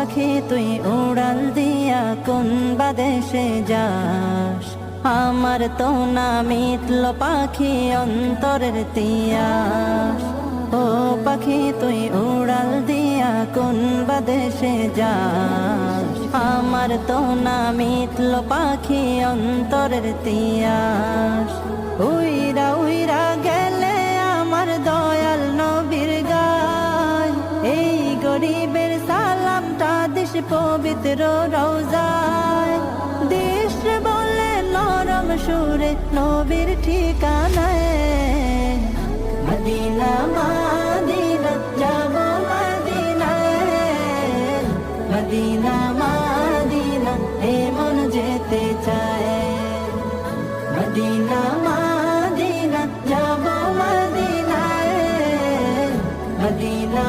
পাখি তুই উড়াল দিয়া কোন বাদেশে যাস, আমার তো না মিটল পাখি অন্তরের তিয়াস। ও পাখি তুই উড়াল দিয়া কোন বাদেশে যাস, আমার তো না মিটল পাখি অন্তরের তিয়াস। উইরা উইরা গেলে আমার দয়াল নবীর গায়, এই গরিবের সালামটা দিস পবিত্র রওজায়। দিস বলে নরম সুরে নবীর ঠিকানায়, মদিনা মদিনা যাব মদিনায়, মদিনা মদিনা এ মন যেতে চায়। মদিনা মদিনা যাব মদিনায়, মদিনা